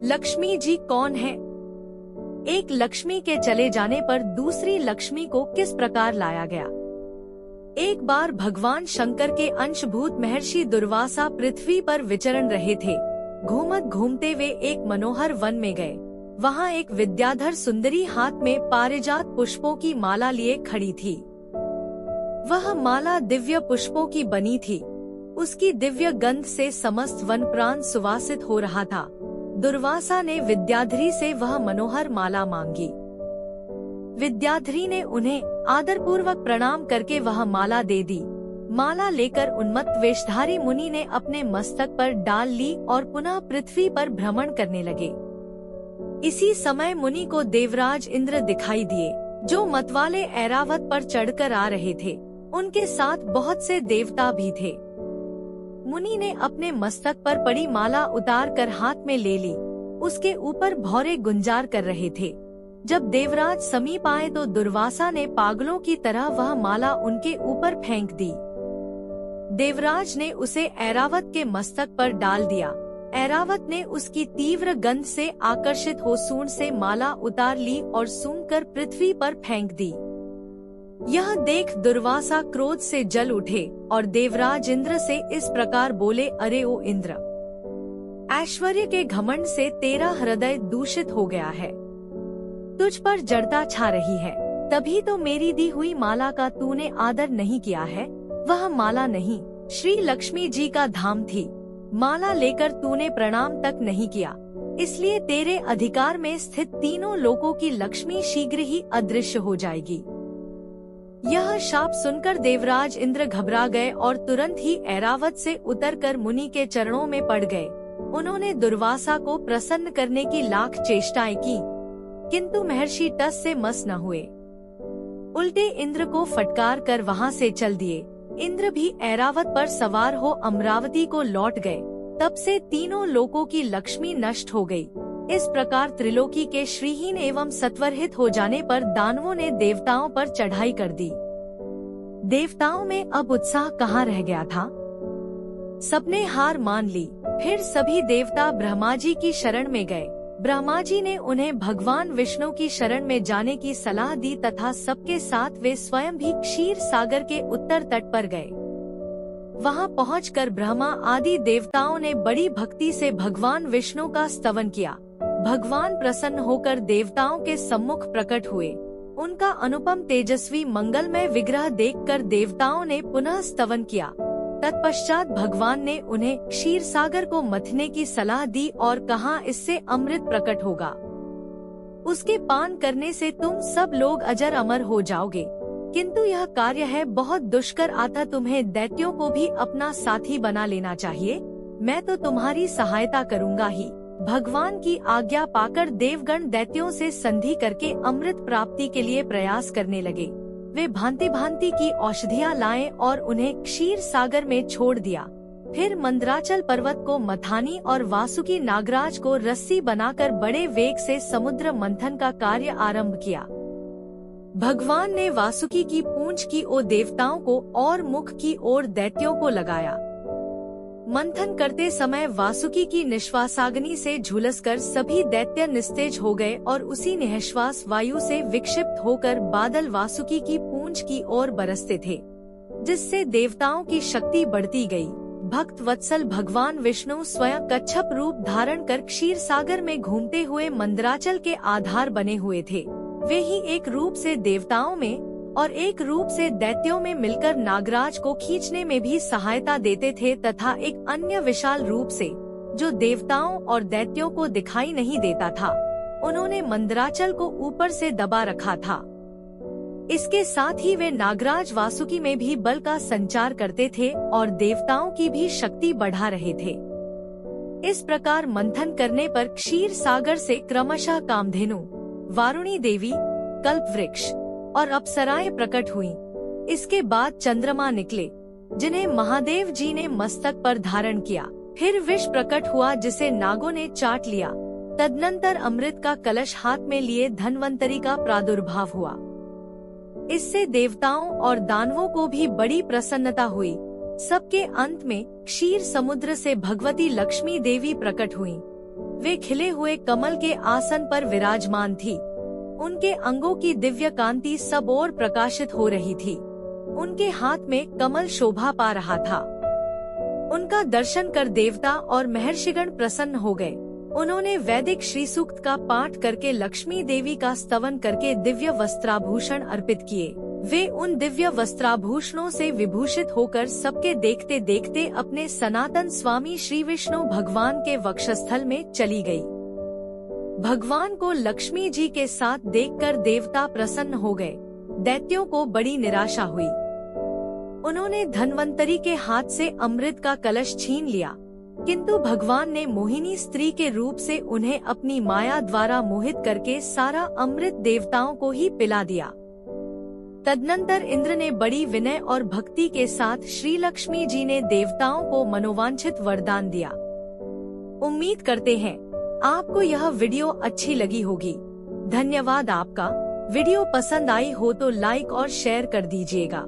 लक्ष्मी जी कौन है? एक लक्ष्मी के चले जाने पर दूसरी लक्ष्मी को किस प्रकार लाया गया? एक बार भगवान शंकर के अंशभूत महर्षि दुर्वासा पृथ्वी पर विचरण रहे थे। घूमते वे एक मनोहर वन में गए। वहाँ एक विद्याधर सुंदरी हाथ में पारिजात पुष्पों की माला लिए खड़ी थी। वह माला दिव्य पुष्पों की बनी थी। उसकी दिव्य गंध से समस्त वन प्रांत सुवासित हो रहा था। दुर्वासा ने विद्याधरी से वह मनोहर माला मांगी। विद्याधरी ने उन्हें आदरपूर्वक प्रणाम करके वह माला दे दी। माला लेकर उन्मत्त वेशधारी मुनि ने अपने मस्तक पर डाल ली और पुनः पृथ्वी पर भ्रमण करने लगे। इसी समय मुनि को देवराज इंद्र दिखाई दिए, जो मतवाले ऐरावत पर चढ़कर आ रहे थे। उनके साथ बहुत से देवता भी थे। मुनि ने अपने मस्तक पर पड़ी माला उतार कर हाथ में ले ली। उसके ऊपर भौरे गुंजार कर रहे थे। जब देवराज समीप आए तो दुर्वासा ने पागलों की तरह वह माला उनके ऊपर फेंक दी। देवराज ने उसे ऐरावत के मस्तक पर डाल दिया। ऐरावत ने उसकी तीव्र गंध से आकर्षित हो सूंड से माला उतार ली और सूंघकर पृथ्वी पर फेंक दी। यह देख दुर्वासा क्रोध से जल उठे और देवराज इंद्र से इस प्रकार बोले, अरे ओ इंद्र, ऐश्वर्य के घमंड से तेरा हृदय दूषित हो गया है। तुझ पर जड़ता छा रही है, तभी तो मेरी दी हुई माला का तूने आदर नहीं किया है। वह माला नहीं, श्री लक्ष्मी जी का धाम थी। माला लेकर तूने प्रणाम तक नहीं किया, इसलिए तेरे अधिकार में स्थित तीनों लोकों की लक्ष्मी शीघ्र ही अदृश्य हो जाएगी। यह शाप सुनकर देवराज इंद्र घबरा गए और तुरंत ही ऐरावत से उतरकर मुनि के चरणों में पड़ गए। उन्होंने दुर्वासा को प्रसन्न करने की लाख चेष्टाएं की, किंतु महर्षि टस से मस न हुए। उल्टे इंद्र को फटकार कर वहाँ से चल दिए। इंद्र भी ऐरावत पर सवार हो अमरावती को लौट गए। तब से तीनों लोकों की लक्ष्मी नष्ट हो गई। इस प्रकार त्रिलोकी के श्रीहीन एवं सत्वरहित हो जाने पर दानवों ने देवताओं पर चढ़ाई कर दी। देवताओं में अब उत्साह कहाँ रह गया था। सबने हार मान ली। फिर सभी देवता ब्रह्मा जी की शरण में गए। ब्रह्मा जी ने उन्हें भगवान विष्णु की शरण में जाने की सलाह दी तथा सबके साथ वे स्वयं भी क्षीर सागर के उत्तर तट पर गए। वहां पहुंचकर ब्रह्मा आदि देवताओं ने बड़ी भक्ति से भगवान विष्णु का स्तवन किया। भगवान प्रसन्न होकर देवताओं के सम्मुख प्रकट हुए। उनका अनुपम तेजस्वी मंगलमय विग्रह देखकर देवताओं ने पुनः स्तवन किया। तत्पश्चात भगवान ने उन्हें क्षीर सागर को मथने की सलाह दी और कहा, इससे अमृत प्रकट होगा। उसके पान करने से तुम सब लोग अजर अमर हो जाओगे। किंतु यह कार्य है बहुत दुष्कर, अतः तुम्हें दैत्यों को भी अपना साथी बना लेना चाहिए। मैं तो तुम्हारी सहायता करूँगा ही। भगवान की आज्ञा पाकर देवगण दैत्यों से संधि करके अमृत प्राप्ति के लिए प्रयास करने लगे। वे भांति भांति की औषधियाँ लाए और उन्हें क्षीर सागर में छोड़ दिया। फिर मंदराचल पर्वत को मथानी और वासुकी नागराज को रस्सी बनाकर बड़े वेग से समुद्र मंथन का कार्य आरंभ किया। भगवान ने वासुकी की पूंछ की ओर देवताओं को और मुख की ओर दैत्यों को लगाया। मंथन करते समय वासुकी की निश्वासाग्नि से झुलसकर सभी दैत्य निस्तेज हो गए और उसी निःश्वास वायु से विक्षिप्त होकर बादल वासुकी की पूंछ की ओर बरसते थे, जिससे देवताओं की शक्ति बढ़ती गई। भक्त वत्सल भगवान विष्णु स्वयं कच्छप रूप धारण कर क्षीर सागर में घूमते हुए मंदराचल के आधार बने हुए थे। वे ही एक रूप से देवताओं में और एक रूप से दैत्यों में मिलकर नागराज को खींचने में भी सहायता देते थे तथा एक अन्य विशाल रूप से, जो देवताओं और दैत्यों को दिखाई नहीं देता था, उन्होंने मंदराचल को ऊपर से दबा रखा था। इसके साथ ही वे नागराज वासुकी में भी बल का संचार करते थे और देवताओं की भी शक्ति बढ़ा रहे थे। इस प्रकार मंथन करने पर क्षीर सागर से क्रमशः कामधेनु, वारुणी देवी, कल्पवृक्ष और अप्सराएं प्रकट हुईं। इसके बाद चंद्रमा निकले, जिन्हें महादेव जी ने मस्तक पर धारण किया। फिर विष प्रकट हुआ, जिसे नागों ने चाट लिया। तदनंतर अमृत का कलश हाथ में लिए धन्वंतरी का प्रादुर्भाव हुआ। इससे देवताओं और दानवों को भी बड़ी प्रसन्नता हुई। सबके अंत में क्षीर समुद्र से भगवती लक्ष्मी देवी प्रकट हुईं। वे खिले हुए कमल के आसन पर विराजमान थी। उनके अंगों की दिव्य कांति सब ओर प्रकाशित हो रही थी। उनके हाथ में कमल शोभा पा रहा था। उनका दर्शन कर देवता और महर्षिगण प्रसन्न हो गए। उन्होंने वैदिक श्री सूक्त का पाठ करके लक्ष्मी देवी का स्तवन करके दिव्य वस्त्राभूषण अर्पित किए। वे उन दिव्य वस्त्राभूषणों से विभूषित होकर सबके देखते देखते अपने सनातन स्वामी श्री विष्णु भगवान के वक्षस्थल में चली गई। भगवान को लक्ष्मी जी के साथ देखकर देवता प्रसन्न हो गए। दैत्यों को बड़ी निराशा हुई। उन्होंने धन्वंतरी के हाथ से अमृत का कलश छीन लिया, किंतु भगवान ने मोहिनी स्त्री के रूप से उन्हें अपनी माया द्वारा मोहित करके सारा अमृत देवताओं को ही पिला दिया। तदनंतर इंद्र ने बड़ी विनय और भक्ति के साथ श्री लक्ष्मी जी ने देवताओं को मनोवांछित वरदान दिया। उम्मीद करते हैं आपको यह वीडियो अच्छी लगी होगी। धन्यवाद आपका। वीडियो पसंद आई हो तो लाइक और शेयर कर दीजिएगा।